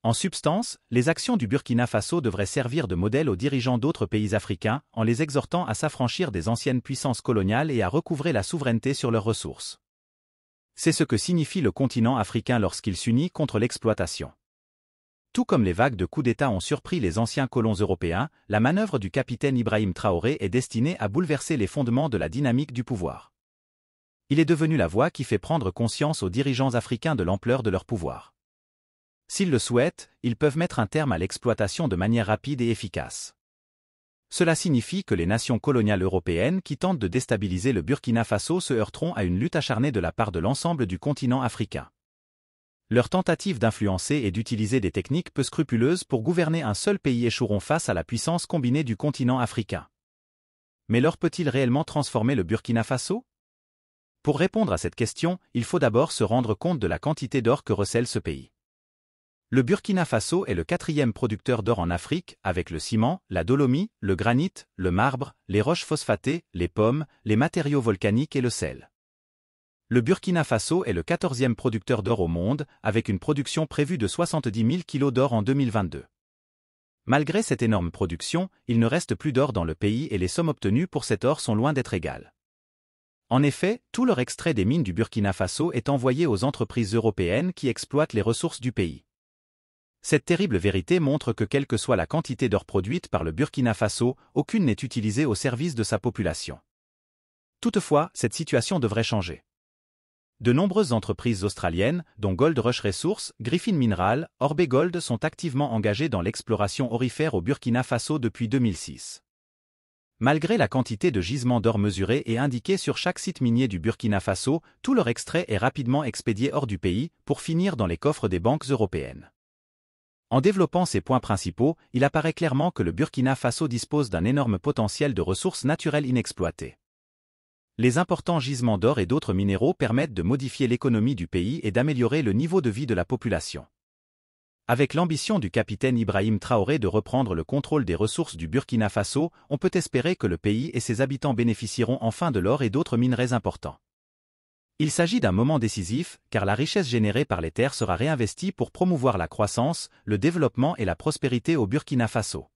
En substance, les actions du Burkina Faso devraient servir de modèle aux dirigeants d'autres pays africains en les exhortant à s'affranchir des anciennes puissances coloniales et à recouvrer la souveraineté sur leurs ressources. C'est ce que signifie le continent africain lorsqu'il s'unit contre l'exploitation. Tout comme les vagues de coups d'État ont surpris les anciens colons européens, la manœuvre du capitaine Ibrahim Traoré est destinée à bouleverser les fondements de la dynamique du pouvoir. Il est devenu la voie qui fait prendre conscience aux dirigeants africains de l'ampleur de leur pouvoir. S'ils le souhaitent, ils peuvent mettre un terme à l'exploitation de manière rapide et efficace. Cela signifie que les nations coloniales européennes qui tentent de déstabiliser le Burkina Faso se heurteront à une lutte acharnée de la part de l'ensemble du continent africain. Leur tentative d'influencer et d'utiliser des techniques peu scrupuleuses pour gouverner un seul pays échoueront face à la puissance combinée du continent africain. Mais l'or peut-il réellement transformer le Burkina Faso? Pour répondre à cette question, il faut d'abord se rendre compte de la quantité d'or que recèle ce pays. Le Burkina Faso est le 4e producteur d'or en Afrique, avec le ciment, la dolomie, le granit, le marbre, les roches phosphatées, les pommes, les matériaux volcaniques et le sel. Le Burkina Faso est le 14e producteur d'or au monde, avec une production prévue de 70 000 kg d'or en 2022. Malgré cette énorme production, il ne reste plus d'or dans le pays et les sommes obtenues pour cet or sont loin d'être égales. En effet, tout l'or extrait des mines du Burkina Faso est envoyé aux entreprises européennes qui exploitent les ressources du pays. Cette terrible vérité montre que quelle que soit la quantité d'or produite par le Burkina Faso, aucune n'est utilisée au service de sa population. Toutefois, cette situation devrait changer. De nombreuses entreprises australiennes, dont Gold Rush Resources, Griffin Mineral, Orbe Gold sont activement engagées dans l'exploration aurifère au Burkina Faso depuis 2006. Malgré la quantité de gisements d'or mesurés et indiqués sur chaque site minier du Burkina Faso, tout leur extrait est rapidement expédié hors du pays pour finir dans les coffres des banques européennes. En développant ces points principaux, il apparaît clairement que le Burkina Faso dispose d'un énorme potentiel de ressources naturelles inexploitées. Les importants gisements d'or et d'autres minéraux permettent de modifier l'économie du pays et d'améliorer le niveau de vie de la population. Avec l'ambition du capitaine Ibrahim Traoré de reprendre le contrôle des ressources du Burkina Faso, on peut espérer que le pays et ses habitants bénéficieront enfin de l'or et d'autres minerais importants. Il s'agit d'un moment décisif, car la richesse générée par les terres sera réinvestie pour promouvoir la croissance, le développement et la prospérité au Burkina Faso.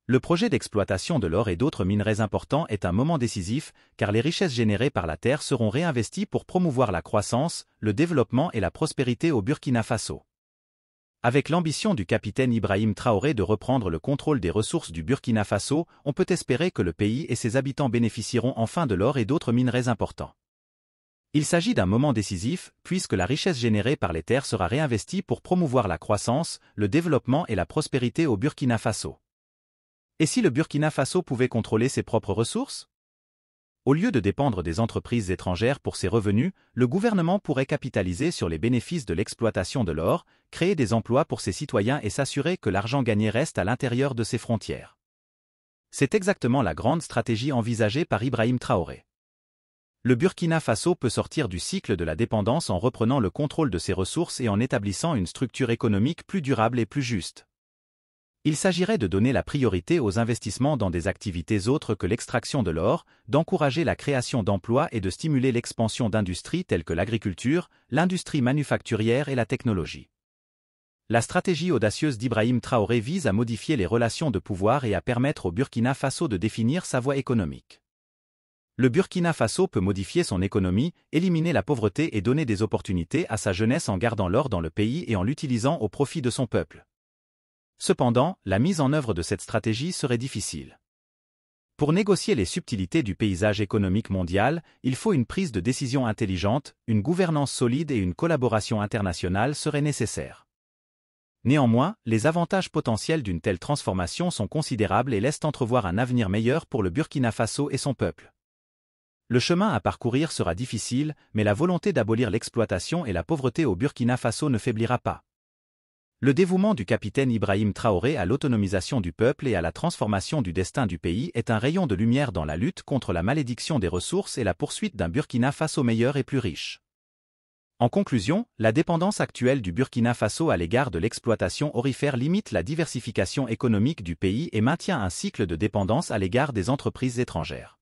Le projet d'exploitation de l'or et d'autres minerais importants est un moment décisif, car les richesses générées par la terre seront réinvesties pour promouvoir la croissance, le développement et la prospérité au Burkina Faso. Avec l'ambition du capitaine Ibrahim Traoré de reprendre le contrôle des ressources du Burkina Faso, on peut espérer que le pays et ses habitants bénéficieront enfin de l'or et d'autres minerais importants. Il s'agit d'un moment décisif, puisque la richesse générée par les terres sera réinvestie pour promouvoir la croissance, le développement et la prospérité au Burkina Faso. Et si le Burkina Faso pouvait contrôler ses propres ressources? Au lieu de dépendre des entreprises étrangères pour ses revenus, le gouvernement pourrait capitaliser sur les bénéfices de l'exploitation de l'or, créer des emplois pour ses citoyens et s'assurer que l'argent gagné reste à l'intérieur de ses frontières. C'est exactement la grande stratégie envisagée par Ibrahim Traoré. Le Burkina Faso peut sortir du cycle de la dépendance en reprenant le contrôle de ses ressources et en établissant une structure économique plus durable et plus juste. Il s'agirait de donner la priorité aux investissements dans des activités autres que l'extraction de l'or, d'encourager la création d'emplois et de stimuler l'expansion d'industries telles que l'agriculture, l'industrie manufacturière et la technologie. La stratégie audacieuse d'Ibrahim Traoré vise à modifier les relations de pouvoir et à permettre au Burkina Faso de définir sa voie économique. Le Burkina Faso peut modifier son économie, éliminer la pauvreté et donner des opportunités à sa jeunesse en gardant l'or dans le pays et en l'utilisant au profit de son peuple. Cependant, la mise en œuvre de cette stratégie serait difficile. Pour négocier les subtilités du paysage économique mondial, il faut une prise de décision intelligente, une gouvernance solide et une collaboration internationale seraient nécessaires. Néanmoins, les avantages potentiels d'une telle transformation sont considérables et laissent entrevoir un avenir meilleur pour le Burkina Faso et son peuple. Le chemin à parcourir sera difficile, mais la volonté d'abolir l'exploitation et la pauvreté au Burkina Faso ne faiblira pas. Le dévouement du capitaine Ibrahim Traoré à l'autonomisation du peuple et à la transformation du destin du pays est un rayon de lumière dans la lutte contre la malédiction des ressources et la poursuite d'un Burkina Faso meilleur et plus riche. En conclusion, la dépendance actuelle du Burkina Faso à l'égard de l'exploitation aurifère limite la diversification économique du pays et maintient un cycle de dépendance à l'égard des entreprises étrangères.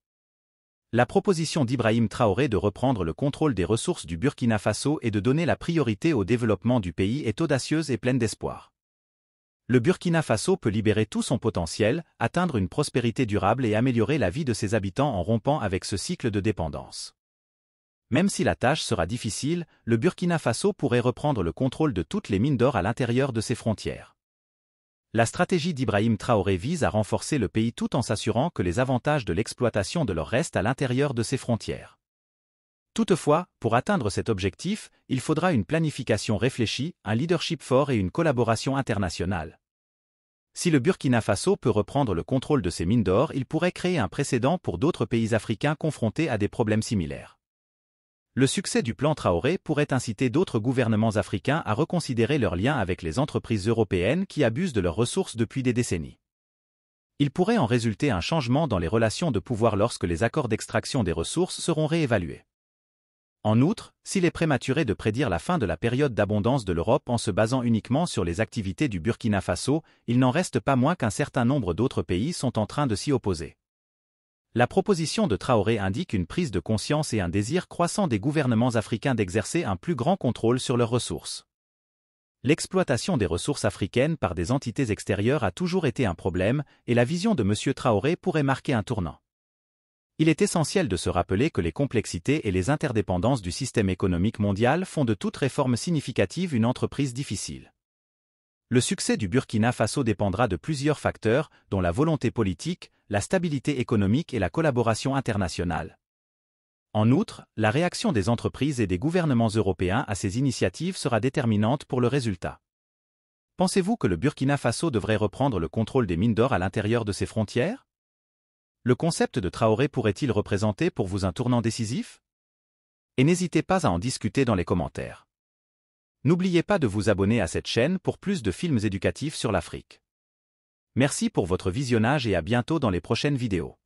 La proposition d'Ibrahim Traoré de reprendre le contrôle des ressources du Burkina Faso et de donner la priorité au développement du pays est audacieuse et pleine d'espoir. Le Burkina Faso peut libérer tout son potentiel, atteindre une prospérité durable et améliorer la vie de ses habitants en rompant avec ce cycle de dépendance. Même si la tâche sera difficile, le Burkina Faso pourrait reprendre le contrôle de toutes les mines d'or à l'intérieur de ses frontières. La stratégie d'Ibrahim Traoré vise à renforcer le pays tout en s'assurant que les avantages de l'exploitation de l'or restent à l'intérieur de ses frontières. Toutefois, pour atteindre cet objectif, il faudra une planification réfléchie, un leadership fort et une collaboration internationale. Si le Burkina Faso peut reprendre le contrôle de ses mines d'or, il pourrait créer un précédent pour d'autres pays africains confrontés à des problèmes similaires. Le succès du plan Traoré pourrait inciter d'autres gouvernements africains à reconsidérer leurs liens avec les entreprises européennes qui abusent de leurs ressources depuis des décennies. Il pourrait en résulter un changement dans les relations de pouvoir lorsque les accords d'extraction des ressources seront réévalués. En outre, s'il est prématuré de prédire la fin de la période d'abondance de l'Europe en se basant uniquement sur les activités du Burkina Faso, il n'en reste pas moins qu'un certain nombre d'autres pays sont en train de s'y opposer. La proposition de Traoré indique une prise de conscience et un désir croissant des gouvernements africains d'exercer un plus grand contrôle sur leurs ressources. L'exploitation des ressources africaines par des entités extérieures a toujours été un problème, et la vision de M. Traoré pourrait marquer un tournant. Il est essentiel de se rappeler que les complexités et les interdépendances du système économique mondial font de toute réforme significative une entreprise difficile. Le succès du Burkina Faso dépendra de plusieurs facteurs, dont la volonté politique, la stabilité économique et la collaboration internationale. En outre, la réaction des entreprises et des gouvernements européens à ces initiatives sera déterminante pour le résultat. Pensez-vous que le Burkina Faso devrait reprendre le contrôle des mines d'or à l'intérieur de ses frontières? Le concept de Traoré pourrait-il représenter pour vous un tournant décisif? Et n'hésitez pas à en discuter dans les commentaires. N'oubliez pas de vous abonner à cette chaîne pour plus de films éducatifs sur l'Afrique. Merci pour votre visionnage et à bientôt dans les prochaines vidéos.